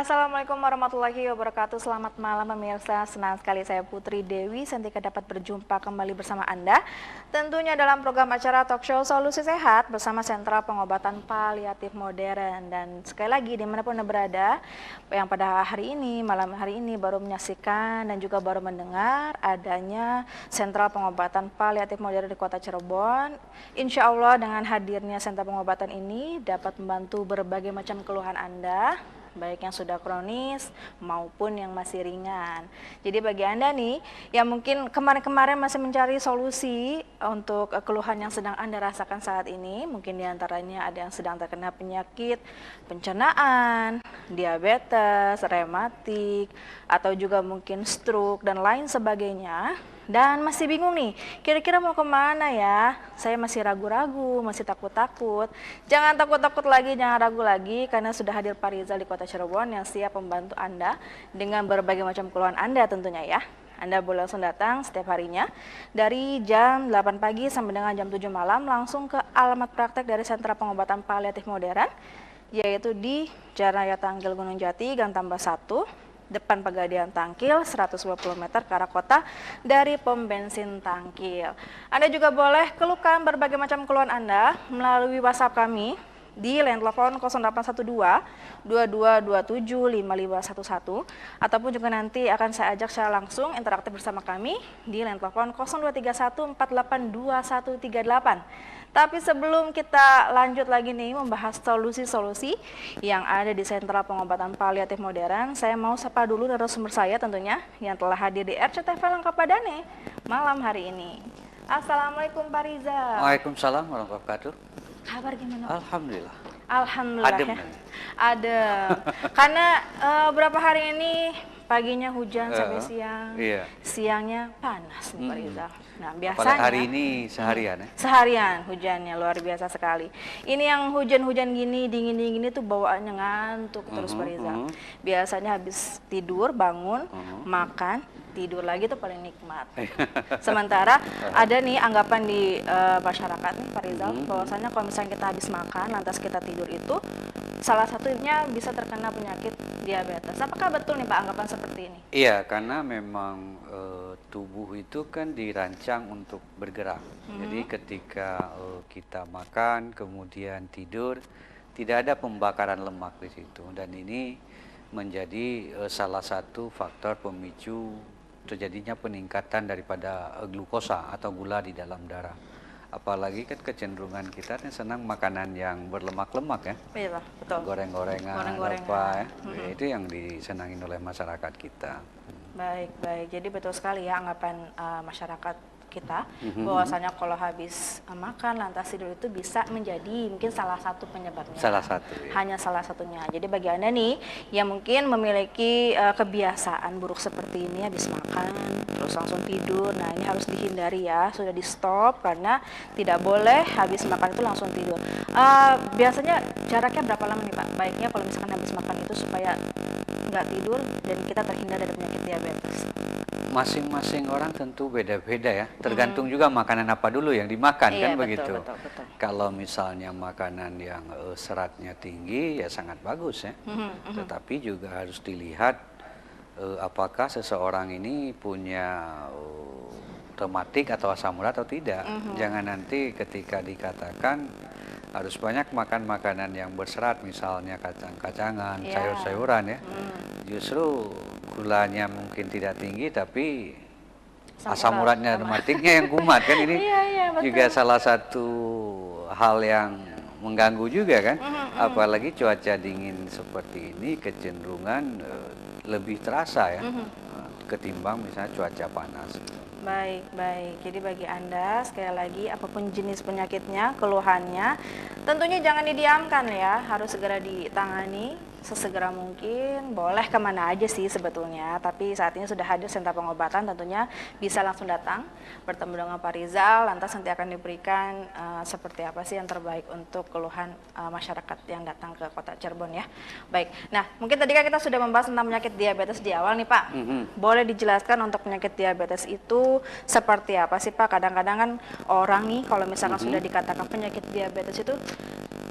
Assalamualaikum warahmatullahi wabarakatuh. Selamat malam pemirsa. Senang sekali saya Putri Dewi Sentika dapat berjumpa kembali bersama Anda. Tentunya dalam program acara talk show Solusi Sehat bersama Sentra Pengobatan Paliatif Modern. Dan sekali lagi dimanapun Anda berada, yang pada hari ini, malam hari ini baru menyaksikan dan juga baru mendengar adanya Sentra Pengobatan Paliatif Modern di Kota Cirebon. Insya Allah dengan hadirnya Sentra Pengobatan ini dapat membantu berbagai macam keluhan Anda, baik yang sudah kronis maupun yang masih ringan. Jadi bagi Anda nih yang mungkin kemarin-kemarin masih mencari solusi untuk keluhan yang sedang Anda rasakan saat ini, mungkin diantaranya ada yang sedang terkena penyakit pencernaan, diabetes, rematik, atau juga mungkin stroke dan lain sebagainya. Dan masih bingung nih, kira-kira mau kemana ya? Saya masih ragu-ragu, masih takut-takut. Jangan takut-takut lagi, jangan ragu lagi, karena sudah hadir Pak Rizal di Kota Cirebon yang siap membantu Anda dengan berbagai macam keluhan Anda tentunya ya. Anda boleh langsung datang setiap harinya dari jam 8 pagi sampai dengan jam 7 malam langsung ke alamat praktek dari Sentra Pengobatan Paliatif Modern, yaitu di Jalan Raya Tangkil Gunung Jati, Gang Tambah 1. Depan Pegadaian Tangkil, 120 meter ke arah kota dari pom bensin Tangkil. Anda juga boleh keluhkan berbagai macam keluhan Anda melalui WhatsApp kami di line telepon 0812 2227 5511 ataupun juga nanti akan saya ajak secara langsung interaktif bersama kami di line telepon 0231 482138. Tapi sebelum kita lanjut lagi nih membahas solusi-solusi yang ada di Sentra Pengobatan Paliatif Modern, saya mau sapa dulu narasumber saya tentunya yang telah hadir di RCTV Lengkap Padane malam hari ini. Assalamualaikum Pak Rizal. Waalaikumsalam warahmatullahi wabarakatuh. Kabar gimana? Alhamdulillah. Alhamdulillah Adem. ya. Adem. Karena beberapa hari ini paginya hujan sampai siang, siangnya panas nih Pak Rizal. Nah biasanya apalagi hari ini seharian ya? Seharian hujannya luar biasa sekali. Ini yang hujan-hujan gini, dingin-dingin itu bawaannya ngantuk terus Pak Rizal. Biasanya habis tidur, bangun, makan, tidur lagi tuh paling nikmat. Sementara ada nih anggapan di masyarakat nih Pak Rizal, bahwasanya kalau misalnya kita habis makan lantas kita tidur itu salah satunya bisa terkena penyakit diabetes. Apakah betul nih Pak anggapan seperti ini? Iya, karena memang tubuh itu kan dirancang untuk bergerak. Jadi ketika kita makan kemudian tidur, tidak ada pembakaran lemak di situ, dan ini menjadi salah satu faktor pemicu terjadinya peningkatan daripada glukosa atau gula di dalam darah. Apalagi kan kecenderungan kita nih senang makanan yang berlemak-lemak ya. Iya, betul. Goreng-gorengan, apa ya. Itu yang disenangin oleh masyarakat kita. Baik, baik. Jadi betul sekali ya anggapan masyarakat kita bahwasanya kalau habis makan lantas tidur itu bisa menjadi mungkin salah satu penyebabnya. Salah satu. Ya. Hanya salah satunya. Jadi bagi Anda nih yang mungkin memiliki kebiasaan buruk seperti ini, habis makan terus langsung tidur. Nah, ini harus dihindari ya, sudah di stop karena tidak boleh habis makan itu langsung tidur. Biasanya jaraknya berapa lama nih Pak? Baiknya kalau misalkan habis makan itu supaya nggak tidur dan kita terhindar dari penyakit diabetes. Masing-masing orang tentu beda-beda ya, tergantung juga makanan apa dulu yang dimakan, kan begitu. Betul. Kalau misalnya makanan yang seratnya tinggi ya sangat bagus ya, tetapi juga harus dilihat apakah seseorang ini punya rematik atau asam urat atau tidak. Jangan nanti ketika dikatakan harus banyak makan makanan yang berserat, misalnya kacang-kacangan, sayur-sayuran ya, justru gulanya mungkin tidak tinggi tapi asam uratnya, rematiknya yang kumat kan. Ini juga salah satu hal yang mengganggu juga kan. Apalagi cuaca dingin seperti ini kecenderungan lebih terasa ya ketimbang misalnya cuaca panas. Baik, baik. Jadi bagi Anda, sekali lagi, apapun jenis penyakitnya, keluhannya, tentunya jangan didiamkan ya, harus segera ditangani sesegera mungkin. Boleh kemana aja sih sebetulnya, tapi saat ini sudah hadir Sentra Pengobatan, tentunya bisa langsung datang, bertemu dengan Pak Rizal, lantas nanti akan diberikan seperti apa sih yang terbaik untuk keluhan masyarakat yang datang ke Kota Cirebon ya. Baik, nah mungkin tadi kan kita sudah membahas tentang penyakit diabetes di awal nih Pak. Boleh dijelaskan untuk penyakit diabetes itu seperti apa sih Pak? Kadang-kadang kan orang nih kalau misalkan sudah dikatakan penyakit diabetes itu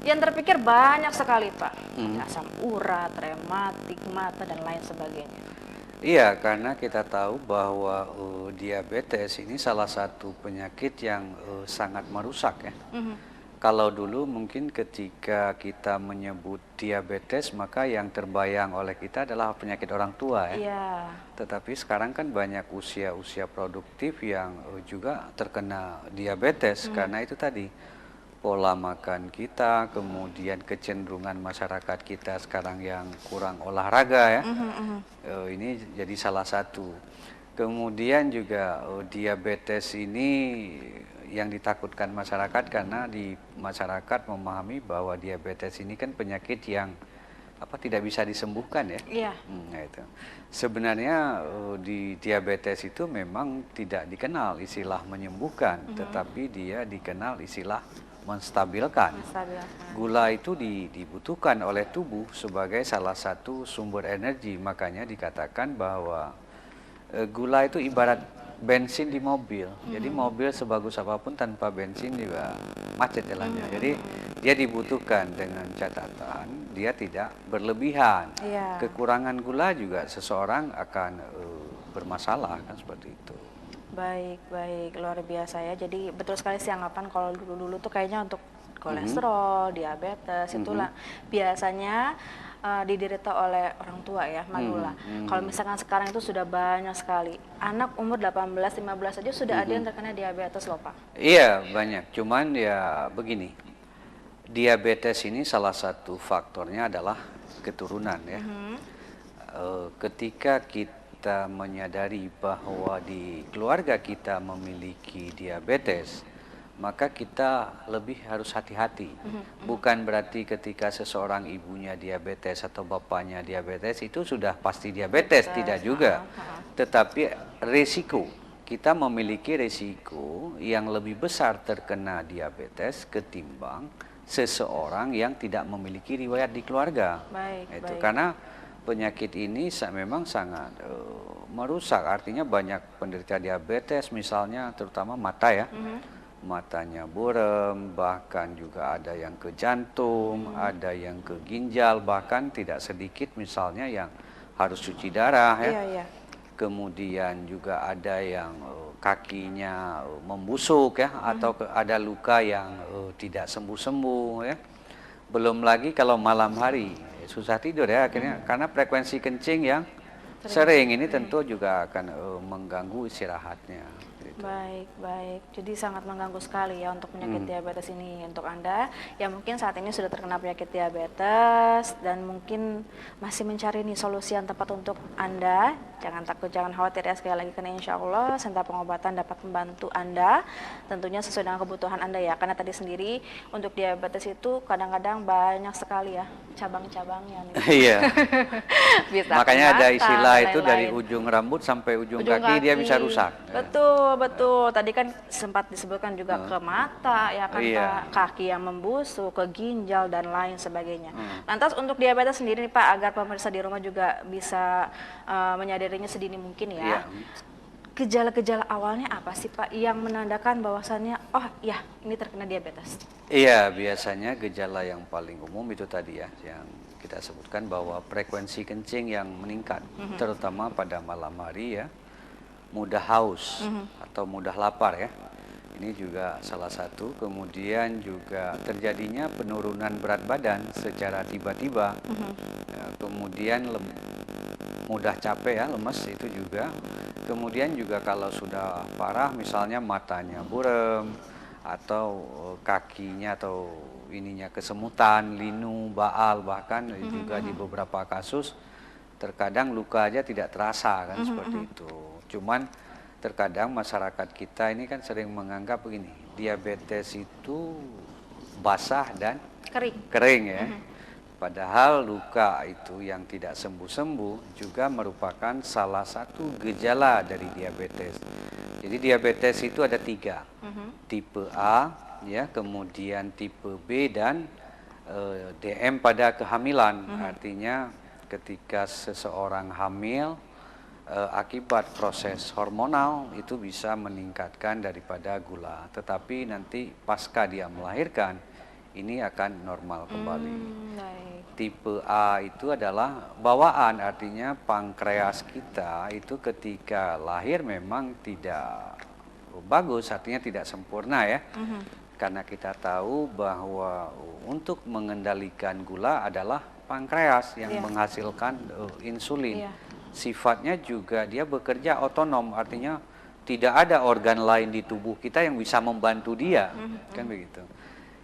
Yang terpikir banyak sekali Pak, ada asam urat, rematik, mata dan lain sebagainya. Iya, karena kita tahu bahwa diabetes ini salah satu penyakit yang sangat merusak ya. Kalau dulu mungkin ketika kita menyebut diabetes, maka yang terbayang oleh kita adalah penyakit orang tua ya. Iya. Tetapi sekarang kan banyak usia-usia produktif yang juga terkena diabetes karena itu tadi pola makan kita, kemudian kecenderungan masyarakat kita sekarang yang kurang olahraga ya. Ini jadi salah satu. Kemudian juga diabetes ini yang ditakutkan masyarakat karena di masyarakat memahami bahwa diabetes ini kan penyakit yang tidak bisa disembuhkan ya. Iya. Nah itu. Sebenarnya di diabetes itu memang tidak dikenal istilah menyembuhkan, tetapi dia dikenal istilah menstabilkan. Gula itu dibutuhkan oleh tubuh sebagai salah satu sumber energi, makanya dikatakan bahwa gula itu ibarat bensin di mobil. Jadi mobil sebagus apapun tanpa bensin juga macet jalannya. Jadi dia dibutuhkan dengan catatan dia tidak berlebihan. Iya. Kekurangan gula juga seseorang akan bermasalah kan seperti itu. Baik, baik, luar biasa ya. Jadi betul sekali sih anggapan kalau dulu-dulu tuh kayaknya untuk kolesterol, diabetes itulah biasanya diderita oleh orang tua ya, manula. Kalau misalkan sekarang itu sudah banyak sekali. Anak umur 18-15 saja sudah ada yang terkena diabetes loh Pak. Iya, banyak. Cuman ya begini. Diabetes ini salah satu faktornya adalah keturunan ya. Ketika kita menyadari bahwa di keluarga kita memiliki diabetes, maka kita lebih harus hati-hati. Bukan berarti ketika seseorang ibunya diabetes atau bapaknya diabetes itu sudah pasti diabetes, tidak juga. Tetapi risiko, kita memiliki risiko yang lebih besar terkena diabetes ketimbang seseorang yang tidak memiliki riwayat di keluarga. Baik. Karena penyakit ini memang sangat merusak, artinya banyak penderita diabetes misalnya terutama mata ya. Matanya buram, bahkan juga ada yang ke jantung, ada yang ke ginjal, bahkan tidak sedikit misalnya yang harus cuci darah ya. Iya. Kemudian juga ada yang kakinya membusuk ya, atau ada luka yang tidak sembuh-sembuh ya. Belum lagi kalau malam hari susah tidur ya akhirnya karena frekuensi kencing yang sering ini tentu juga akan mengganggu istirahatnya. Baik. Jadi sangat mengganggu sekali ya untuk penyakit diabetes ini. Untuk Anda yang mungkin saat ini sudah terkena penyakit diabetes dan mungkin masih mencari nih solusi yang tepat untuk Anda, jangan takut, jangan khawatir ya, sekali lagi karena insya Allah sentra pengobatan dapat membantu Anda tentunya sesuai dengan kebutuhan Anda ya. Karena tadi sendiri untuk diabetes itu kadang-kadang banyak sekali ya cabang-cabangnya nih. Iya. Makanya ada istilah itu lain-lain. dari ujung rambut sampai ujung kaki dia bisa rusak. Betul. Tadi kan sempat disebutkan juga ke mata, ya kan Pak, kaki yang membusuk, ke ginjal dan lain sebagainya. Lantas untuk diabetes sendiri nih Pak, agar pemirsa di rumah juga bisa menyadarinya sedini mungkin ya. Gejala-gejala awalnya apa sih Pak yang menandakan bahwasannya oh ya ini terkena diabetes? Iya, biasanya gejala yang paling umum itu tadi ya, yang kita sebutkan bahwa frekuensi kencing yang meningkat, terutama pada malam hari ya. Mudah haus atau mudah lapar ya, ini juga salah satu. Kemudian juga terjadinya penurunan berat badan secara tiba-tiba, ya, kemudian mudah capek ya, lemes itu juga. Kemudian juga kalau sudah parah misalnya matanya buram atau kakinya atau ininya kesemutan, linu, baal, bahkan juga di beberapa kasus terkadang luka aja tidak terasa kan seperti itu. Cuman terkadang masyarakat kita ini kan sering menganggap begini, diabetes itu basah dan kering ya. Padahal luka itu yang tidak sembuh-sembuh juga merupakan salah satu gejala dari diabetes. Jadi diabetes itu ada 3, tipe A, ya, kemudian tipe B dan DM pada kehamilan. Artinya ketika seseorang hamil akibat proses hormonal itu bisa meningkatkan daripada gula. Tetapi nanti pasca dia melahirkan ini akan normal kembali. Baik. Tipe A itu adalah bawaan, artinya pankreas kita itu ketika lahir memang tidak bagus, artinya tidak sempurna ya. Karena kita tahu bahwa untuk mengendalikan gula adalah pankreas yang menghasilkan insulin. Sifatnya juga dia bekerja otonom, artinya tidak ada organ lain di tubuh kita yang bisa membantu dia, kan begitu.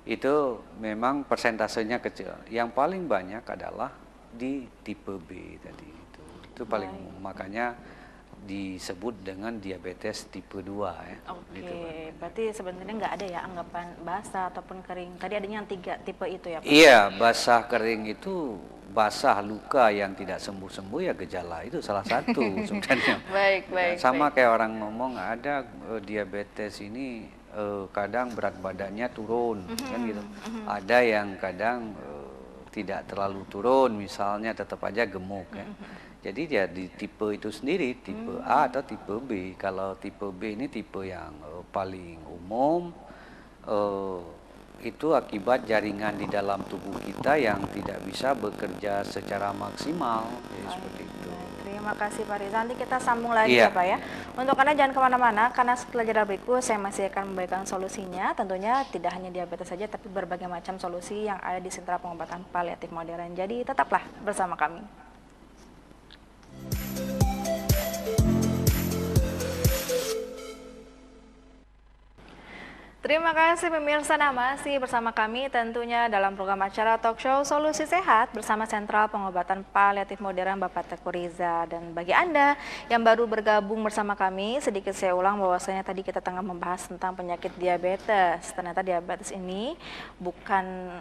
Itu memang persentasenya kecil. Yang paling banyak adalah di tipe B tadi. Itu paling makanya disebut dengan diabetes tipe 2 ya. Oke, Gitu, berarti sebenarnya nggak ada ya anggapan basah ataupun kering. Tadi adanya yang 3 tipe itu ya, Pak? Iya, basah kering itu basah luka yang tidak sembuh-sembuh ya gejala itu salah satu sebenarnya. Baik, baik. Sama kayak orang ngomong ada diabetes ini kadang berat badannya turun kan gitu. Ada yang kadang tidak terlalu turun, misalnya tetap aja gemuk ya. Jadi dia di tipe itu sendiri, tipe A atau tipe B. Kalau tipe B ini tipe yang paling umum, itu akibat jaringan di dalam tubuh kita yang tidak bisa bekerja secara maksimal. Jadi seperti itu. Terima kasih Pak Riza. Nanti kita sambung lagi ya Pak ya. Untuk Anda jangan kemana-mana, karena setelah jeda berikut saya masih akan memberikan solusinya. Tentunya tidak hanya diabetes saja, tapi berbagai macam solusi yang ada di sentra pengobatan paliatif modern. Jadi tetaplah bersama kami. Terima kasih pemirsa, masih bersama kami tentunya dalam program acara talk show Solusi Sehat bersama Sentral Pengobatan Paliatif Modern Bapak Teguh Riza. Dan bagi Anda yang baru bergabung bersama kami, sedikit saya ulang bahwasanya tadi kita tengah membahas tentang penyakit diabetes. Ternyata diabetes ini bukan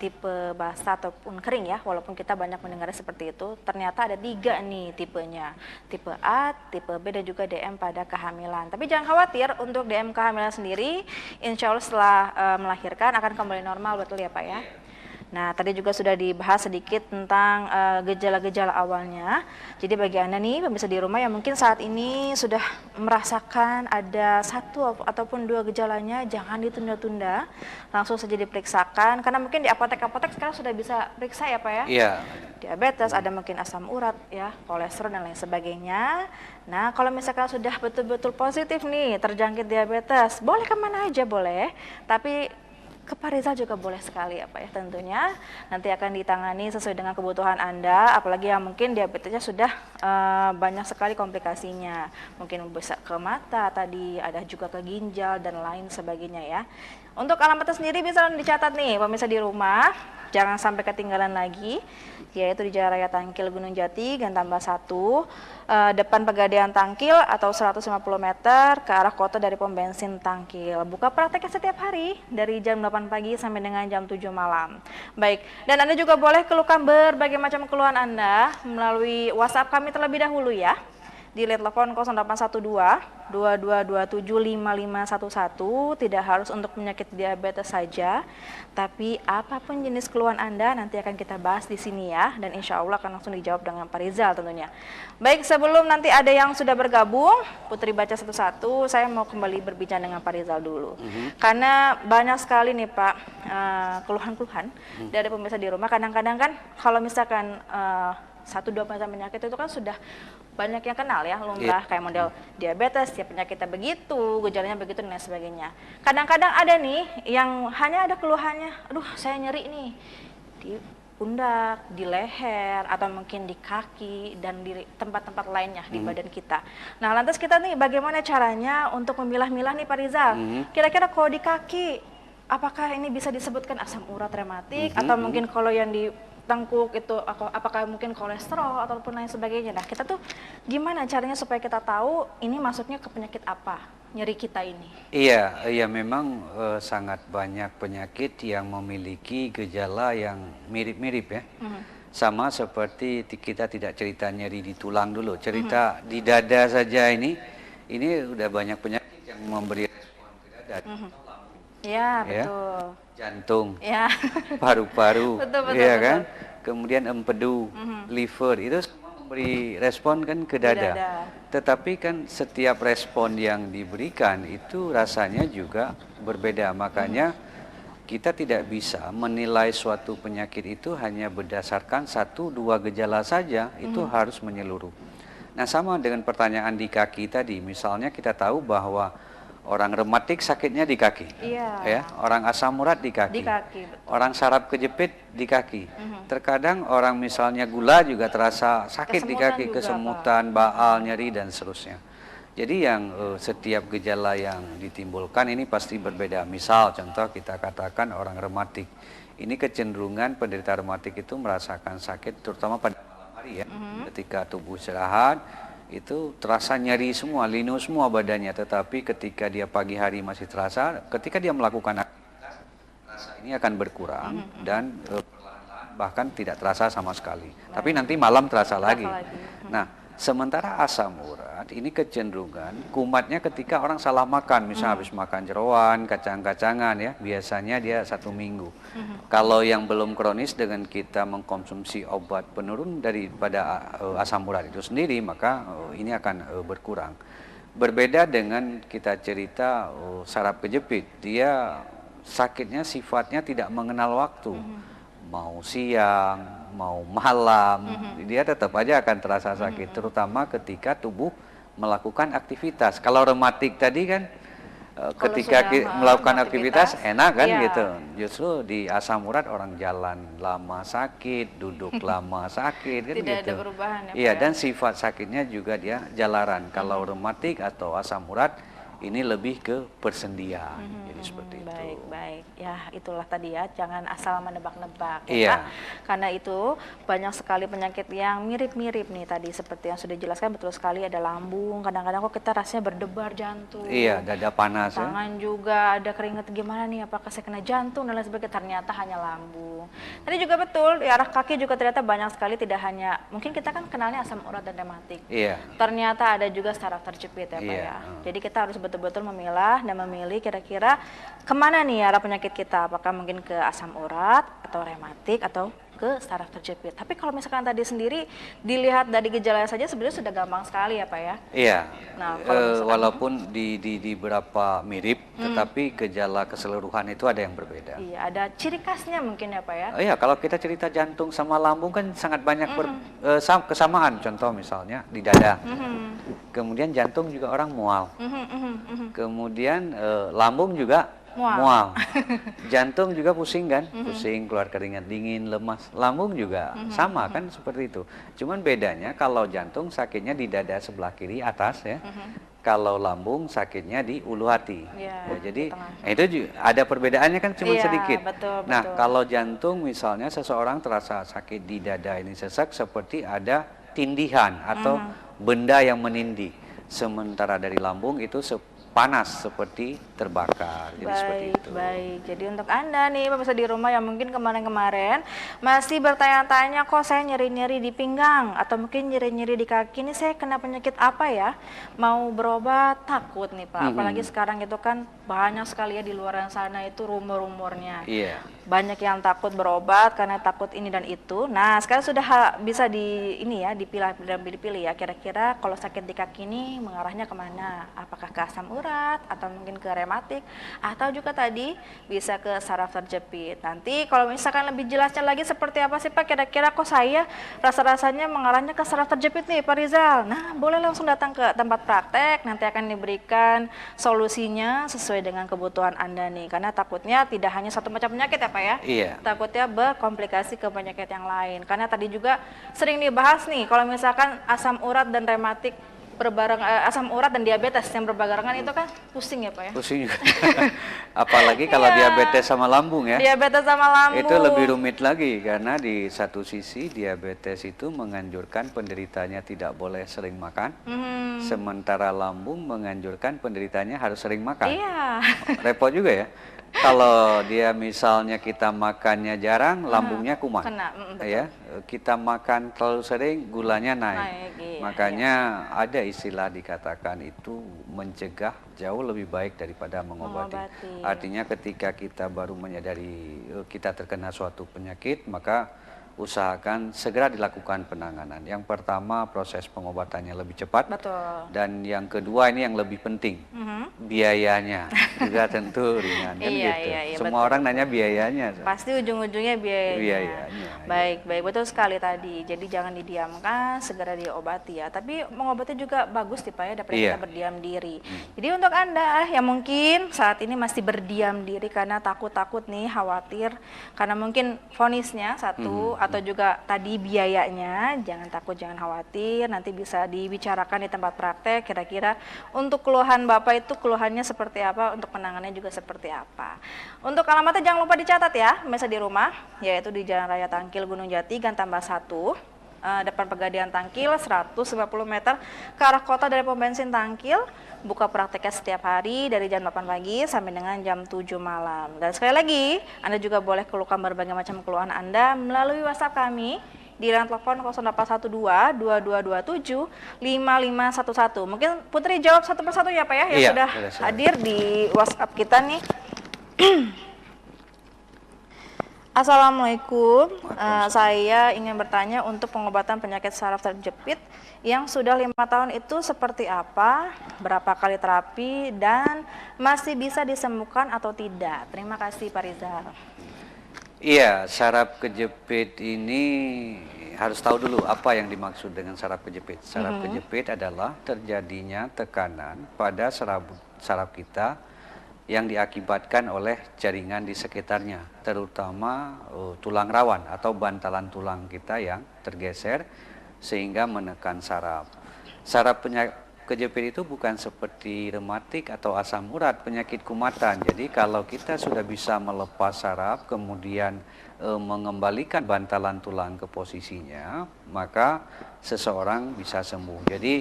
tipe basah ataupun kering ya, walaupun kita banyak mendengarnya seperti itu. Ternyata ada 3 nih tipenya, tipe A, tipe B, dan juga DM pada kehamilan. Tapi jangan khawatir, untuk DM kehamilan sendiri insya Allah setelah melahirkan akan kembali normal, betul ya Pak ya? Nah, tadi juga sudah dibahas sedikit tentang gejala-gejala awalnya. Jadi bagi Anda nih pemirsa di rumah yang mungkin saat ini sudah merasakan ada 1 ataupun 2 gejalanya, jangan ditunda-tunda, langsung saja diperiksakan. Karena mungkin di apotek-apotek sekarang sudah bisa periksa ya Pak ya? Iya. Diabetes, ada mungkin asam urat ya, kolesterol dan lain sebagainya. Nah, kalau misalkan sudah betul-betul positif nih terjangkit diabetes, boleh kemana aja boleh, tapi ke Pak Rizal juga boleh sekali ya Pak ya, tentunya nanti akan ditangani sesuai dengan kebutuhan Anda, apalagi yang mungkin diabetesnya sudah banyak sekali komplikasinya, mungkin bisa ke mata tadi, ada juga ke ginjal dan lain sebagainya ya. Untuk alamatnya sendiri bisa dicatat nih pemirsa di rumah, jangan sampai ketinggalan lagi, yaitu di Jalan Raya Tangkil Gunung Jati, Gang Tambah 1, depan Pegadaian Tangkil atau 150 meter ke arah kota dari pom bensin Tangkil. Buka prakteknya setiap hari dari jam 8 pagi sampai dengan jam 7 malam. Baik, dan Anda juga boleh keluhkan berbagai macam keluhan Anda melalui WhatsApp kami terlebih dahulu ya. Di telepon 0812 2227 5511. Tidak harus untuk penyakit diabetes saja, tapi apapun jenis keluhan Anda nanti akan kita bahas di sini ya, dan insya Allah akan langsung dijawab dengan Pak Rizal tentunya. Baik, sebelum nanti ada yang sudah bergabung, Putri baca satu-satu, saya mau kembali berbicara dengan Pak Rizal dulu. Karena banyak sekali nih Pak keluhan-keluhan dari pemirsa di rumah. Kadang-kadang kan kalau misalkan 1-2 macam penyakit itu kan sudah banyak yang kenal ya, lumrah kayak model diabetes, ya penyakitnya begitu, gejalanya begitu dan lain sebagainya. Kadang-kadang ada nih yang hanya ada keluhannya, aduh saya nyeri nih di pundak, di leher, atau mungkin di kaki dan di tempat-tempat lainnya di badan kita. Nah, lantas kita nih bagaimana caranya untuk memilah-milah nih Pak Rizal? Kira-kira kalau di kaki, apakah ini bisa disebutkan asam urat rematik, atau mungkin kalau yang di tengkuk itu apakah mungkin kolesterol ataupun lain sebagainya. Nah, kita tuh gimana caranya supaya kita tahu ini masuknya ke penyakit apa nyeri kita ini? Iya, memang sangat banyak penyakit yang memiliki gejala yang mirip-mirip ya. Sama seperti kita tidak cerita nyeri di tulang dulu, cerita di dada saja ini udah banyak penyakit yang memberi respon ke dada. Ya, betul. Jantung, ya, paru-paru, betul, ya kan? Kemudian empedu, liver, itu semua memberi respon kan ke dada. Tetapi kan setiap respon yang diberikan itu rasanya juga berbeda. Makanya kita tidak bisa menilai suatu penyakit itu hanya berdasarkan 1-2 gejala saja, itu harus menyeluruh. Nah, sama dengan pertanyaan di kaki tadi, misalnya kita tahu bahwa orang rematik sakitnya di kaki, Iya. ya, orang asam urat di kaki, Di kaki, betul. orang saraf kejepit di kaki. Terkadang orang misalnya gula juga terasa sakit di Kesemutan kaki, juga, kesemutan, baal, nyeri dan seterusnya. Jadi yang setiap gejala yang ditimbulkan ini pasti berbeda. Misal contoh kita katakan orang rematik. Ini kecenderungan penderita rematik itu merasakan sakit terutama pada malam hari ya. Ketika tubuh istirahat itu terasa nyeri semua, linu semua badannya. Tetapi ketika dia pagi hari masih terasa, ketika dia melakukan aktivitas, rasa ini akan berkurang dan perlahan-lahan bahkan tidak terasa sama sekali. Tapi nanti malam terasa lagi. Nah, sementara asam urat ini kecenderungan kumatnya ketika orang salah makan, misalnya habis makan jeroan, kacang-kacangan ya, biasanya dia 1 minggu. Kalau yang belum kronis dengan kita mengkonsumsi obat penurun daripada asam urat itu sendiri, maka ini akan berkurang. Berbeda dengan kita cerita saraf kejepit, dia sakitnya sifatnya tidak mengenal waktu. Mau siang, mau malam, dia tetap aja akan terasa sakit, terutama ketika tubuh melakukan aktivitas. Kalau rematik tadi kan ketika melakukan aktivitas enak kan gitu. Justru di asam urat orang jalan lama sakit, duduk lama sakit kan Tidak gitu. ada perubahan ya, Iya, Pak, ya? dan sifat sakitnya juga dia jalaran. Kalau rematik atau asam urat ini lebih ke persendian. Jadi seperti itu. Baik, baik. Ya, itulah tadi ya, jangan asal menebak-nebak ya, Iya. Pak. Karena itu banyak sekali penyakit yang mirip-mirip nih tadi seperti yang sudah dijelaskan, betul sekali ada lambung, kadang-kadang kok kita rasanya berdebar jantung. Iya, dada panas ya. Tangan juga ada keringat, gimana nih, apakah saya kena jantung dan lain sebagainya, ternyata hanya lambung. Tadi juga betul, di arah kaki juga ternyata banyak sekali, tidak hanya, mungkin kita kan kenalnya asam urat dan rematik. Iya. Ternyata ada juga saraf terjepit ya Pak Iya, ya. Jadi kita harus betul-betul memilah dan memilih kira-kira kemana nih arah penyakit kita. Apakah mungkin ke asam urat atau rematik atau ke saraf terjepit. Tapi kalau misalkan tadi sendiri dilihat dari gejalanya saja sebenarnya sudah gampang sekali ya Pak ya. Iya. Nah, kalau misalkan- Walaupun di beberapa mirip, tetapi gejala keseluruhan itu ada yang berbeda. Iya, ada ciri khasnya mungkin ya Pak ya. Iya, kalau kita cerita jantung sama lambung kan sangat banyak kesamaan. Contoh misalnya di dada. Kemudian jantung juga orang mual. Kemudian lambung juga mual. Jantung juga pusing kan, pusing, keluar keringat dingin, lemas. Lambung juga sama kan seperti itu. Cuman bedanya kalau jantung sakitnya di dada sebelah kiri atas ya. Kalau lambung sakitnya di ulu hati. Iya, Ya, jadi di tengah. itu juga ada perbedaannya kan cuma Iya, sedikit. betul, Nah, betul. kalau jantung misalnya seseorang terasa sakit di dada ini sesak seperti ada tindihan atau benda yang menindih. Sementara dari lambung itu panas seperti terbakar. Jadi seperti Baik, itu. baik. Jadi untuk Anda nih pemirsa di rumah yang mungkin kemarin-kemarin masih bertanya-tanya, kok saya nyeri-nyeri di pinggang atau mungkin nyeri-nyeri di kaki, ini saya kena penyakit apa ya? Mau berobat takut nih Pak. Apalagi sekarang itu kan banyak sekali ya di luar sana itu rumor-rumornya. Iya. Banyak yang takut berobat karena takut ini dan itu. Nah, sekarang sudah bisa dipilah dan dipilih ya. Kira-kira kalau sakit di kaki ini mengarahnya kemana? Apakah ke asam urat atau mungkin ke rematik atau juga tadi bisa ke saraf terjepit. Nanti kalau misalkan lebih jelasnya lagi seperti apa sih Pak? Kira-kira kok saya rasa-rasanya mengarahnya ke saraf terjepit nih Pak Rizal. Nah, boleh langsung datang ke tempat praktek. Nanti akan diberikan solusinya sesuai dengan kebutuhan Anda nih. Karena takutnya tidak hanya satu macam penyakit ya Pak ya. Iya. Takutnya berkomplikasi ke penyakit yang lain. Karena tadi juga sering dibahas nih, kalau misalkan asam urat dan rematik asam urat dan diabetes yang berbarengan itu kan pusing ya Pak ya. Pusing juga. Apalagi kalau Iya. diabetes sama lambung ya. Diabetes sama lambung. Itu lebih rumit lagi karena di satu sisi diabetes itu menganjurkan penderitanya tidak boleh sering makan. Sementara lambung menganjurkan penderitanya harus sering makan. Iya. Repot juga ya. Kalau dia misalnya kita makannya jarang, lambungnya kumat. Kena, betul. Ya, kita makan terlalu sering, gulanya naik. Naik, iya, Makanya ada istilah dikatakan itu mencegah jauh lebih baik daripada mengobati. Artinya ketika kita baru menyadari kita terkena suatu penyakit, maka usahakan segera dilakukan penanganan. Yang pertama, proses pengobatannya lebih cepat. Betul. Dan yang kedua, ini yang lebih penting, biayanya juga tentu ringan kan Iya, gitu. iya, iya, Semua betul, orang nanya biayanya. Pasti ujung-ujungnya biayanya. Biayanya, Baik, baik, betul sekali tadi. Jadi jangan didiamkan, segera diobati ya. Tapi mengobati juga bagus nih Pak ya, daripada Iya. kita berdiam diri. Jadi untuk Anda yang mungkin saat ini masih berdiam diri karena takut-takut nih, khawatir, karena mungkin vonisnya satu, atau juga tadi biayanya, jangan takut, jangan khawatir, nanti bisa dibicarakan di tempat praktek, kira-kira untuk keluhan Bapak itu keluhannya seperti apa, untuk penanganannya juga seperti apa. Untuk alamatnya jangan lupa dicatat ya, pemirsa di rumah, yaitu di Jalan Raya Tangkil Gunung Jati, Gang Tambah 1, depan Pegadaian Tangkil, 150 meter ke arah kota dari pom bensin Tangkil. Buka prakteknya setiap hari dari jam 8 pagi sampai dengan jam 7 malam. Dan sekali lagi, Anda juga boleh keluhkan berbagai macam keluhan Anda melalui WhatsApp kami di line telepon 0812 2227 5511. Mungkin Putri jawab satu persatu ya Pak ya, yang Iya, sudah hadir di WhatsApp kita nih. Assalamualaikum, saya ingin bertanya untuk pengobatan penyakit saraf terjepit yang sudah 5 tahun itu seperti apa, berapa kali terapi, dan masih bisa disembuhkan atau tidak? Terima kasih Pak Rizal. Iya, saraf kejepit ini harus tahu dulu apa yang dimaksud dengan saraf kejepit. Saraf kejepit adalah terjadinya tekanan pada saraf kita yang diakibatkan oleh jaringan di sekitarnya, terutama tulang rawan atau bantalan tulang kita yang tergeser sehingga menekan saraf. Saraf kejepit itu bukan seperti rematik atau asam urat, penyakit kumatan. Jadi kalau kita sudah bisa melepas saraf, kemudian mengembalikan bantalan tulang ke posisinya, maka seseorang bisa sembuh. Jadi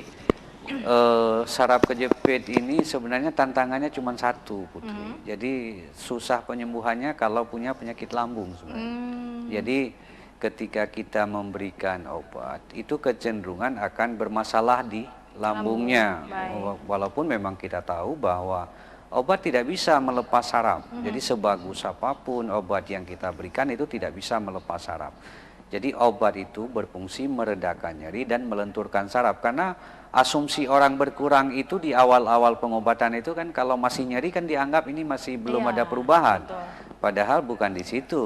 saraf kejepit ini sebenarnya tantangannya cuma satu, Putri. Jadi susah penyembuhannya kalau punya penyakit lambung sebenarnya. Jadi ketika kita memberikan obat, itu kecenderungan akan bermasalah di lambungnya. Walaupun memang kita tahu bahwa obat tidak bisa melepas saraf. Jadi sebagus apapun obat yang kita berikan itu tidak bisa melepas saraf. Jadi obat itu berfungsi meredakan nyeri dan melenturkan saraf. Karena asumsi orang berkurang itu di awal-awal pengobatan itu kan kalau masih nyeri kan dianggap ini masih belum ada perubahan. Betul. Padahal bukan di situ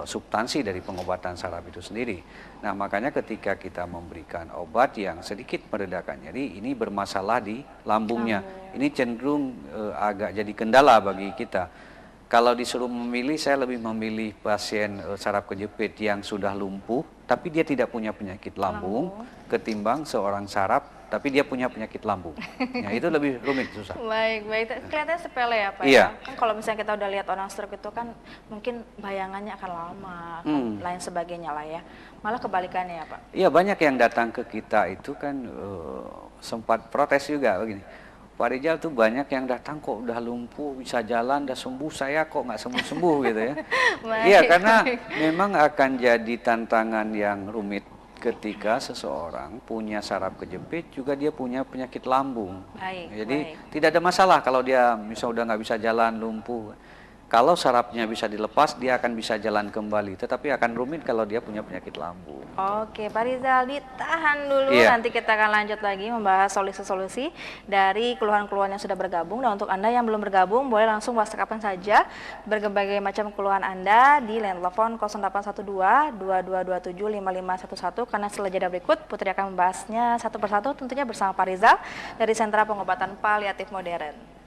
substansi dari pengobatan saraf itu sendiri. Nah makanya ketika kita memberikan obat yang sedikit meredakan nyeri, ini bermasalah di lambungnya. Ini cenderung agak jadi kendala bagi kita. Kalau disuruh memilih, saya lebih memilih pasien saraf kejepit yang sudah lumpuh, tapi dia tidak punya penyakit lambung, ketimbang seorang saraf, tapi dia punya penyakit lambung. Ya, itu lebih rumit, susah. Baik, baik. Kelihatannya sepele ya Pak Iya. ya? Kan kalau misalnya kita udah lihat orang stroke itu kan mungkin bayangannya akan lama, lain sebagainya lah ya. Malah kebalikannya ya Pak? Iya, banyak yang datang ke kita itu kan sempat protes juga begini. Pak Rizal tuh banyak yang datang kok udah lumpuh, bisa jalan, udah sembuh, saya kok nggak sembuh-sembuh gitu ya. Iya, karena memang akan jadi tantangan yang rumit ketika seseorang punya saraf kejepit, juga dia punya penyakit lambung. Jadi tidak ada masalah kalau dia misalnya udah nggak bisa jalan, lumpuh. Kalau sarafnya bisa dilepas, dia akan bisa jalan kembali. Tetapi akan rumit kalau dia punya penyakit lambung. Oke, Pak Rizal, ditahan dulu. Nanti kita akan lanjut lagi membahas solusi-solusi dari keluhan-keluhan yang sudah bergabung. Dan untuk Anda yang belum bergabung, boleh langsung WhatsApp-an saja berbagai macam keluhan Anda di line telepon 0812 2227 5511. Karena setelah jeda berikut, Putri akan membahasnya satu persatu tentunya bersama Pak Rizal dari Sentra Pengobatan Paliatif Modern.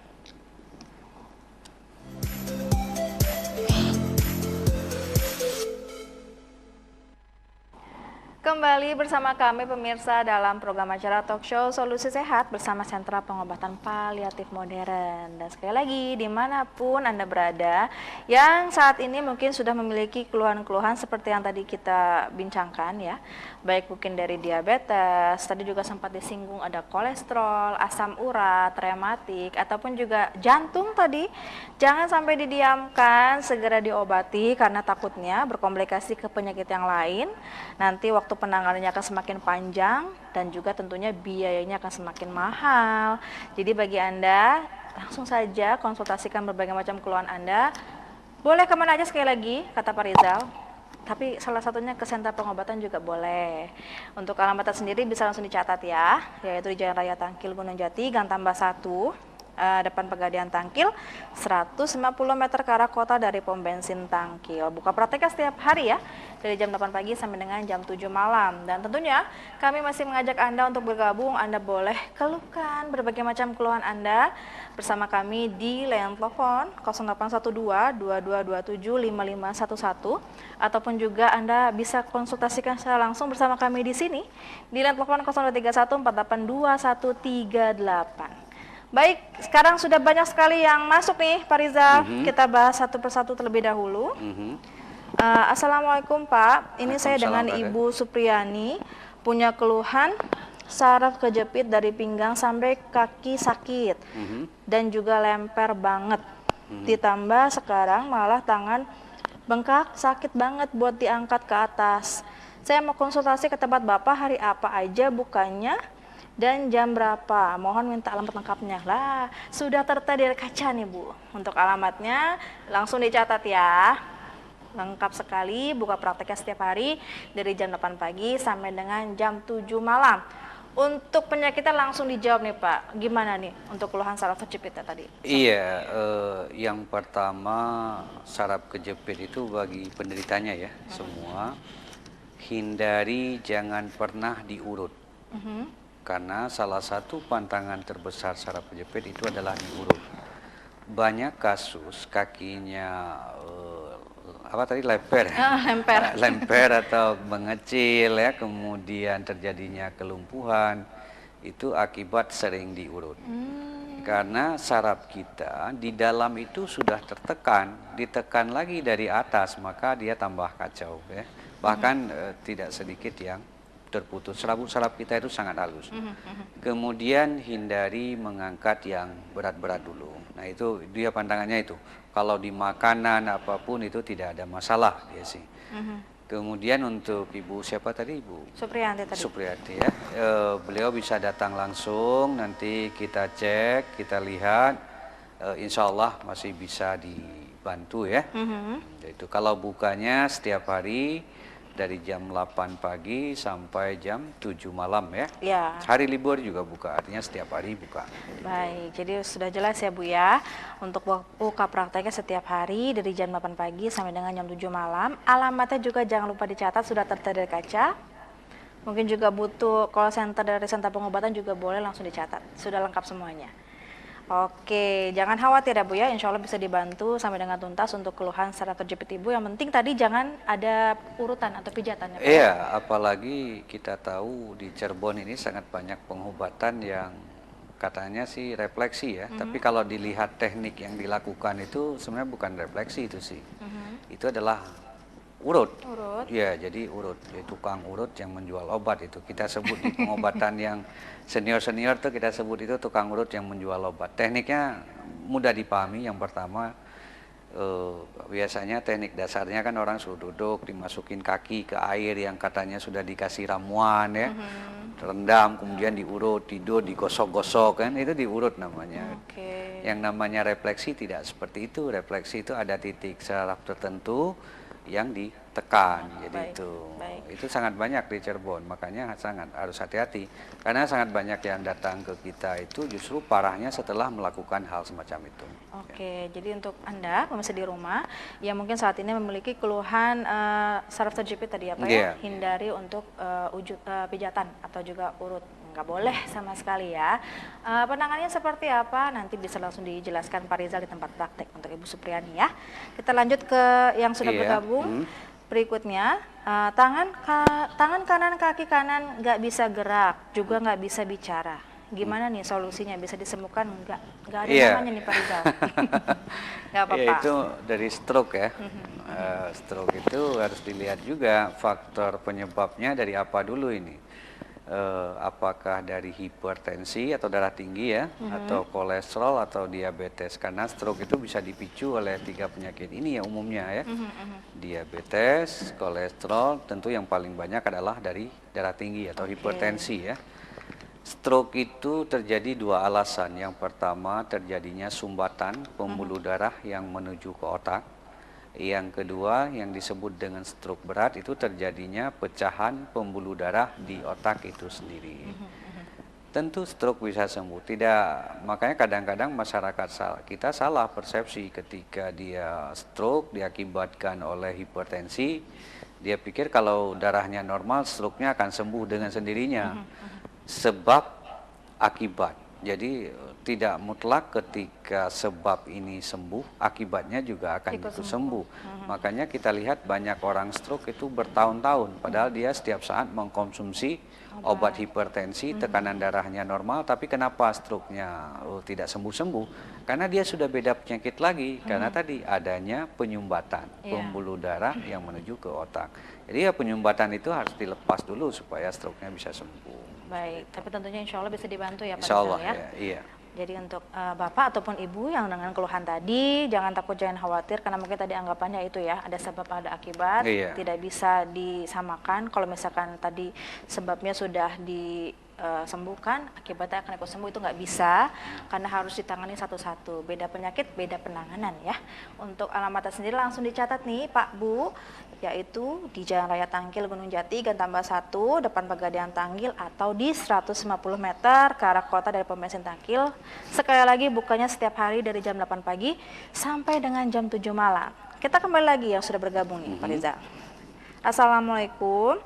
Kembali bersama kami pemirsa dalam program acara Talk Show Solusi Sehat bersama Sentra Pengobatan Paliatif Modern. Dan sekali lagi dimanapun Anda berada yang saat ini mungkin sudah memiliki keluhan-keluhan seperti yang tadi kita bincangkan ya. Baik mungkin dari diabetes, tadi juga sempat disinggung ada kolesterol, asam urat, rematik, ataupun juga jantung tadi. Jangan sampai didiamkan, segera diobati karena takutnya berkomplikasi ke penyakit yang lain. Nanti waktu penanganannya akan semakin panjang dan juga tentunya biayanya akan semakin mahal. Jadi bagi Anda, langsung saja konsultasikan berbagai macam keluhan Anda. Boleh kemana aja sekali lagi, kata Pak Rizal? tapi salah satunya ke sentra pengobatan juga boleh. Untuk alamatnya sendiri bisa langsung dicatat ya, yaitu di Jalan Raya Tangkil Gunung Jati, Gang Tambah 1, depan Pegadaian Tangkil, 150 meter ke arah kota dari pom bensin Tangkil. Buka prakteknya setiap hari ya, dari jam 8 pagi sampai dengan jam 7 malam. Dan tentunya kami masih mengajak Anda untuk bergabung. Anda boleh keluhkan berbagai macam keluhan Anda bersama kami di layanan telepon 0812 2227 5511, ataupun juga Anda bisa konsultasikan secara langsung bersama kami di sini di layanan telepon 0231 4821 38. Baik, sekarang sudah banyak sekali yang masuk nih, Pak Rizal. Kita bahas satu persatu terlebih dahulu. Assalamualaikum Pak, ini saya dengan Ibu Supriyani, punya keluhan saraf kejepit dari pinggang sampai kaki sakit, dan juga lemper banget. Ditambah sekarang malah tangan bengkak, sakit banget buat diangkat ke atas. Saya mau konsultasi ke tempat Bapak, hari apa aja bukanya dan jam berapa, mohon minta alamat lengkapnya. Lah, sudah tertera di kaca nih Bu. Untuk alamatnya langsung dicatat ya. Lengkap sekali, buka prakteknya setiap hari dari jam 8 pagi sampai dengan jam 7 malam. Untuk penyakitnya langsung dijawab nih Pak, gimana nih untuk keluhan saraf kejepitnya tadi? Iya, yang pertama saraf kejepit itu bagi penderitanya ya, semua hindari jangan pernah diurut. Karena salah satu pantangan terbesar saraf kejepit itu adalah diurut. Banyak kasus kakinya lemper, lemper atau mengecil ya, kemudian terjadinya kelumpuhan itu akibat sering diurut. Karena saraf kita di dalam itu sudah tertekan, ditekan lagi dari atas, maka dia tambah kacau ya. Bahkan tidak sedikit yang terputus. Saraf kita itu sangat halus. Kemudian hindari mengangkat yang berat-berat dulu. Nah itu dia pandangannya itu. Kalau di makanan apapun itu tidak ada masalah dia sih. Kemudian untuk Ibu siapa tadi, Ibu Supriyanti tadi. Supriyati ya, beliau bisa datang langsung, nanti kita cek, kita lihat, insya Allah masih bisa dibantu ya. Itu kalau bukanya setiap hari dari jam 8 pagi sampai jam 7 malam ya. Ya. Hari libur juga buka, artinya setiap hari buka. Baik, jadi sudah jelas ya Bu ya. Untuk buka prakteknya setiap hari dari jam 8 pagi sampai dengan jam 7 malam. Alamatnya juga jangan lupa dicatat, sudah tertera di kaca. Mungkin juga butuh call center dari sentra pengobatan juga boleh langsung dicatat. Sudah lengkap semuanya. Oke, jangan khawatir ya Bu ya, insya Allah bisa dibantu sampai dengan tuntas untuk keluhan saraf kejepit Ibu. Yang penting tadi jangan ada urutan atau pijatan ya Pak? Iya, apalagi kita tahu di Cirebon ini sangat banyak pengobatan yang katanya sih refleksi ya. Tapi kalau dilihat teknik yang dilakukan itu sebenarnya bukan refleksi itu sih. Itu adalah urut. Ya, jadi urut. Jadi tukang urut yang menjual obat itu. Kita sebut di pengobatan yang senior-senior tuh kita sebut itu tukang urut yang menjual obat. Tekniknya mudah dipahami. Yang pertama biasanya teknik dasarnya kan orang suruh duduk, dimasukin kaki ke air yang katanya sudah dikasih ramuan ya. Rendam, kemudian diurut, tidur, digosok-gosok kan, itu diurut namanya. Yang namanya refleksi tidak seperti itu. Refleksi itu ada titik saraf tertentu yang ditekan, jadi itu sangat banyak di Cirebon, makanya sangat harus hati-hati karena sangat banyak yang datang ke kita itu justru parahnya setelah melakukan hal semacam itu. Jadi untuk Anda pemirsa di rumah yang mungkin saat ini memiliki keluhan saraf terjepit tadi ya Pak ya, hindari untuk pijatan atau juga urut, nggak boleh sama sekali ya. Penanganannya seperti apa nanti bisa langsung dijelaskan Pak Rizal di tempat praktek untuk Ibu Supriyani ya. Kita lanjut ke yang sudah bergabung. Berikutnya, tangan kanan, kaki kanan nggak bisa gerak, juga nggak bisa bicara. Gimana nih solusinya? Bisa disembuhkan? Nggak ada namanya nih Pak Rizal. Nggak apa-apa. Itu dari stroke ya. Stroke itu harus dilihat juga faktor penyebabnya dari apa dulu ini. Apakah dari hipertensi atau darah tinggi ya, atau kolesterol atau diabetes, karena stroke itu bisa dipicu oleh 3 penyakit ini ya umumnya ya. Diabetes, kolesterol, tentu yang paling banyak adalah dari darah tinggi atau hipertensi ya. Stroke itu terjadi 2 alasan. Yang pertama terjadinya sumbatan pembuluh darah yang menuju ke otak. Yang kedua yang disebut dengan stroke berat itu terjadinya pecahan pembuluh darah di otak itu sendiri. Tentu stroke bisa sembuh, makanya kadang-kadang masyarakat kita salah persepsi ketika dia stroke diakibatkan oleh hipertensi, dia pikir kalau darahnya normal stroke-nya akan sembuh dengan sendirinya. Sebab akibat. Jadi tidak mutlak ketika sebab ini sembuh, akibatnya juga akan ikut sembuh. Makanya kita lihat banyak orang stroke itu bertahun-tahun, padahal dia setiap saat mengkonsumsi obat hipertensi, tekanan darahnya normal, tapi kenapa stroke-nya tidak sembuh-sembuh? Karena dia sudah beda penyakit lagi, karena tadi adanya penyumbatan pembuluh darah yang menuju ke otak. Jadi ya penyumbatan itu harus dilepas dulu supaya stroke-nya bisa sembuh. Baik, tapi tentunya insya Allah bisa dibantu ya Pak Insya Allah Rizal, ya. Iya. Jadi untuk Bapak ataupun Ibu yang dengan keluhan tadi, jangan takut, jangan khawatir, karena mungkin tadi anggapannya itu ya, ada sebab ada akibat, tidak bisa disamakan. Kalau misalkan tadi sebabnya sudah disembuhkan, akibatnya akan ikut sembuh, itu nggak bisa, karena harus ditangani satu-satu. Beda penyakit, beda penanganan ya. Untuk alamatnya sendiri langsung dicatat nih Pak Bu, yaitu di Jalan Raya Tangkil Gunung Jati, Gang Tambah 1, depan Pegadaian Tangkil, atau di 150 meter ke arah kota dari pom bensin Tangkil. Sekali lagi bukanya setiap hari dari jam 8 pagi sampai dengan jam 7 malam. Kita kembali lagi yang sudah bergabung nih Pak Rizal. Assalamualaikum.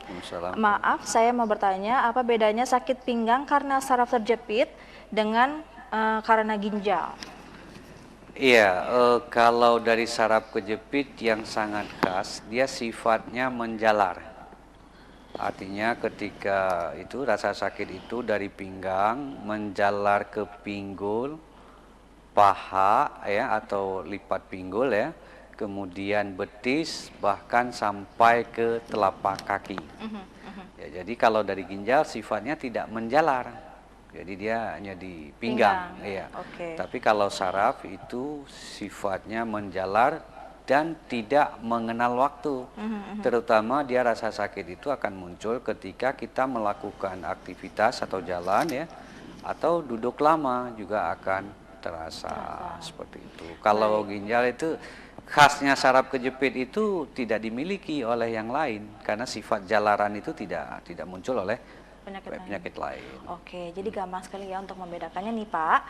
Maaf, saya mau bertanya, apa bedanya sakit pinggang karena saraf terjepit dengan karena ginjal? Iya, kalau dari saraf kejepit yang sangat khas, dia sifatnya menjalar. Artinya ketika itu rasa sakit itu dari pinggang menjalar ke pinggul, paha ya atau lipat pinggul ya, kemudian betis bahkan sampai ke telapak kaki. Ya, jadi kalau dari ginjal sifatnya tidak menjalar. Jadi dia hanya di pinggang. Iya. Tapi kalau saraf itu sifatnya menjalar dan tidak mengenal waktu. Terutama dia rasa sakit itu akan muncul ketika kita melakukan aktivitas atau jalan ya, atau duduk lama juga akan terasa seperti itu. Kalau ginjal itu khasnya saraf kejepit itu tidak dimiliki oleh yang lain karena sifat jalaran itu tidak muncul oleh penyakit lain. Oke, jadi gampang sekali ya untuk membedakannya nih Pak.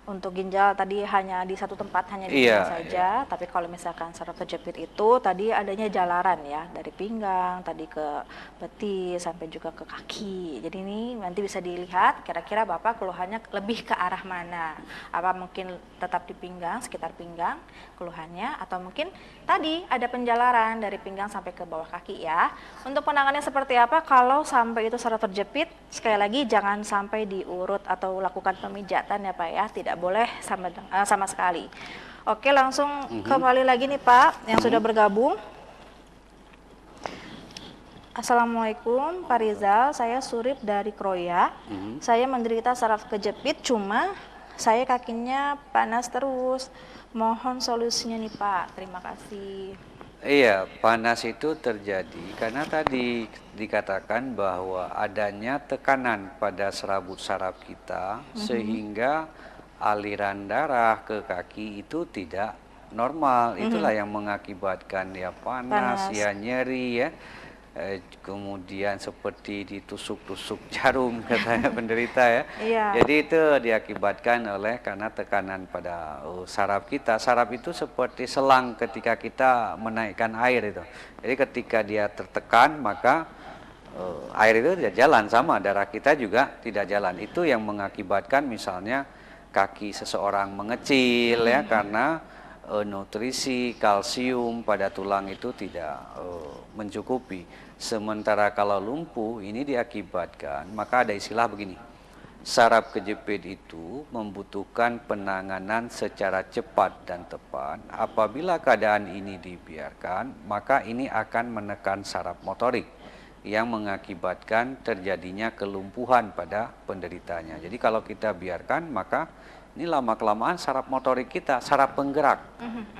Untuk ginjal tadi hanya di satu tempat, hanya di pinggang saja. Tapi kalau misalkan saraf terjepit itu tadi adanya jalaran ya, dari pinggang tadi ke betis sampai juga ke kaki. Jadi ini nanti bisa dilihat kira-kira Bapak keluhannya lebih ke arah mana. Apa mungkin tetap di pinggang, sekitar pinggang keluhannya, atau mungkin tadi ada penjalaran dari pinggang sampai ke bawah kaki ya. Untuk penanganannya seperti apa kalau sampai itu saraf terjepit? Sekali lagi jangan sampai diurut atau lakukan pemijatan ya Pak ya, tidak boleh sama sekali. Oke, langsung kembali lagi nih Pak yang sudah bergabung. Assalamualaikum Pak Rizal, saya Surip dari Kroya. Saya menderita saraf kejepit, cuma saya kakinya panas terus. Mohon solusinya nih Pak, terima kasih. Iya, panas itu terjadi karena tadi dikatakan bahwa adanya tekanan pada serabut saraf kita sehingga aliran darah ke kaki itu tidak normal. Itulah yang mengakibatkan ya panas, ya nyeri ya. Kemudian seperti ditusuk-tusuk jarum katanya penderita ya. Jadi itu diakibatkan oleh karena tekanan pada saraf kita. Saraf itu seperti selang ketika kita menaikkan air itu. Jadi ketika dia tertekan maka air itu tidak jalan, sama darah kita juga tidak jalan. Itu yang mengakibatkan misalnya kaki seseorang mengecil ya karena nutrisi kalsium pada tulang itu tidak mencukupi. Sementara kalau lumpuh ini diakibatkan, maka ada istilah begini, saraf kejepit itu membutuhkan penanganan secara cepat dan tepat. Apabila keadaan ini dibiarkan, maka ini akan menekan saraf motorik yang mengakibatkan terjadinya kelumpuhan pada penderitanya. Jadi kalau kita biarkan, maka ini lama-kelamaan saraf motorik kita, saraf penggerak,